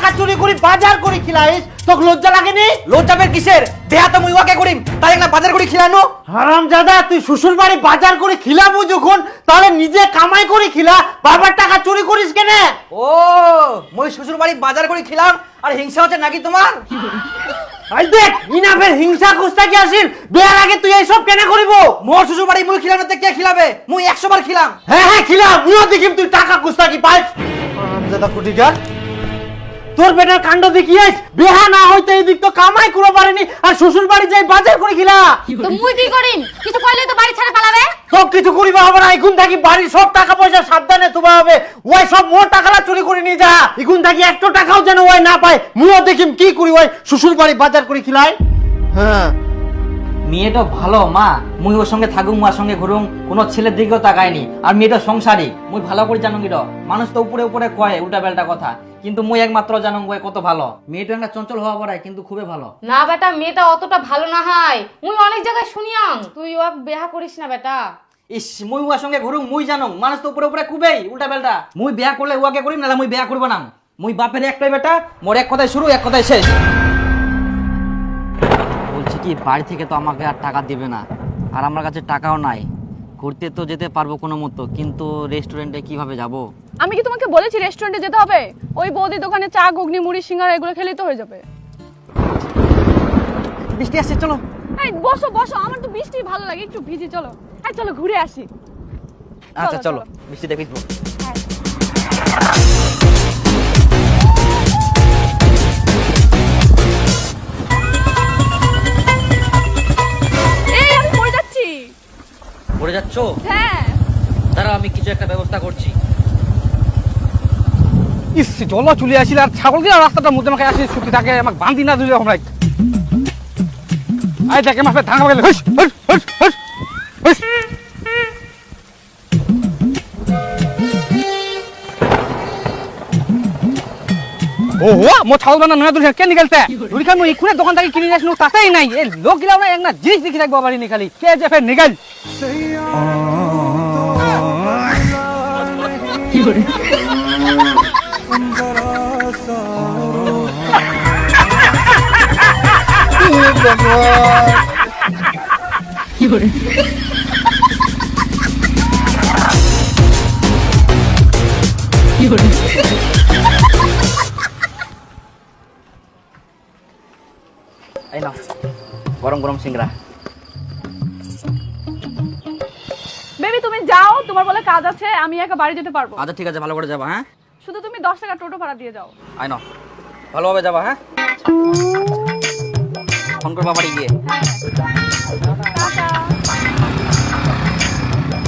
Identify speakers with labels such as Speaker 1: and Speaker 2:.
Speaker 1: টাকা চুরি করি বাজার করে খিলাইস তোকে লজ্জা লাগেনি?
Speaker 2: লজ্জা পের কিসের? বেহা তো মুই ওয়াকে করিম, তাই না বাজার করে খিলানো।
Speaker 1: হারামজাদা, তুই শ্বশুর বাড়ি বাজার করে খিলাবো যখন, তাহলে নিজে কামাই করে খিলা, বাবার টাকা চুরি করিস কেন?
Speaker 2: ও মুই শ্বশুর বাড়ি বাজার করে খিলাম আর হিংসা হচ্ছে নাকি তোমার?
Speaker 1: আই দেখ ইনাফের হিংসা কুস্তা কি আসিল, বিয়ার আগে তুই এইসব কেন করিব?
Speaker 2: মোর শ্বশুর বাড়ি মুই খিলানোতে কে খিলাবে? মুই 100 বার খিলাম।
Speaker 1: হ্যাঁ খিলা, মুইও দেখিম তুই টাকা কুস্তা কি পাইস। হারামজাদা কুটিকার, তোর বেটার কাণ্ড দেখিয়েছ, বিহা না হইতে এই দিক তো কামাই করে পারেনি আর শ্বশুর বাড়ি যাই বাজার করে খিলা।
Speaker 3: তো মুই কি করিম? কিছু কইলে তো বাড়ি ছেড়ে পালাবে।
Speaker 1: সব কিছু করিবা হবে না, এখন থাকি বাড়ির সব টাকা পয়সা সাবধানে তোমা হবে। ওই সব মোর টাকাটা চুরি করে নিয়ে যা, এখন থাকি একটা টাকাও যেন ওই না পায়। মুইও দেখিম কি করি ওই শ্বশুর বাড়ি বাজার করে খিলাই। হ্যাঁ
Speaker 2: মেয়েটা ভালো মা, মুই ওর সঙ্গে থাকুম, মার সঙ্গে ঘুরুম, কোনো ছেলের দিকেও তাকায়নি। আর মেয়েটা সংসারী, মুই ভালো করে জানুম গির। মানুষ তো উপরে উপরে কয় উল্টা পাল্টা কথা, কিন্তু মুই একমাত্র জানুম বই কত ভালো। মেয়েটা একটা চঞ্চল হওয়া পড়ায় কিন্তু খুবই ভালো।
Speaker 3: না বেটা, মেয়েটা অতটা ভালো না হয়, মুই অনেক জায়গায় শুনিয়াম। তুই ও বিয়া করিস না বেটা।
Speaker 2: ইস, মুই ওর সঙ্গে ঘুরুম, মুই জানুম মানুষ তো উপরে উপরে খুবই উল্টা পাল্টা। মুই বিয়া করলে ওয়াকে করিম, না মুই বিয়া করবো না। মুই বাপের একটাই বেটা, মোর এক কথায় শুরু এক কথায় শেষ। বলছি কি, বাড়ি থেকে তো আমাকে আর টাকা দিবে না, আর আমার কাছে টাকাও নাই। ঘুরতে তো যেতে পারবো কোনো মতো, কিন্তু রেস্টুরেন্টে কিভাবে যাব?
Speaker 4: আমি কি তোমাকে বলেছি রেস্টুরেন্টে যেতে হবে? ওই বৌদি দোকানে চা, ঘুগনি, মুড়ি, সিঙ্গারা এগুলো খেলেই তো হয়ে যাবে।
Speaker 2: বৃষ্টি আসছে, চলো।
Speaker 4: এই বসো বসো, আমার তো বৃষ্টি ভালো লাগে, একটু ভিজি। চলো এই চলো ঘুরে আসি।
Speaker 2: আচ্ছা
Speaker 4: চলো,
Speaker 2: চলো, বৃষ্টি দেখিস।
Speaker 4: হ্যাঁ। এই আমি পড়ে যাচ্ছি।
Speaker 2: পড়ে যাচ্ছ?
Speaker 4: হ্যাঁ
Speaker 2: দাঁড়াও, আমি কিছু একটা ব্যবস্থা করছি।
Speaker 5: ইস, জল চলে আসিল আর ছাগলকে রাস্তাটার মধ্যে আমাকে আসি ছুটি থাকে, আমাকে বান্ধি না দিলে আমরা আই দেখে মাসে ধান গেলে হস হস হস হস হস। ও মো ছাগল বানা নয়া দুরিয়া কে নিকালতে দুরিখান মো ইকুনে দোকান থেকে কিনে আসলো তাতেই নাই। এই লোক গিলা না একটা জিনিস দেখি থাকবো বাড়ি নি খালি কে যে ফের নিকাল। কি করে কি করে কি করে
Speaker 2: এই নাও গরম গরম সিংড়া।
Speaker 4: বেবি তুমি যাও, তোমার বলে কাজ আছে, আমি একা বাড়ি যেতে পারবো।
Speaker 2: আচ্ছা ঠিক আছে, ভালো করে যাবা। হ্যাঁ
Speaker 4: শুধু তুমি 10 টাকা টোটো ভাড়া দিয়ে যাও।
Speaker 2: আই নাও, ভালোভাবে যাবা। হ্যাঁ ফোন করবা বাড়ি গিয়ে।
Speaker 4: হ্যাঁ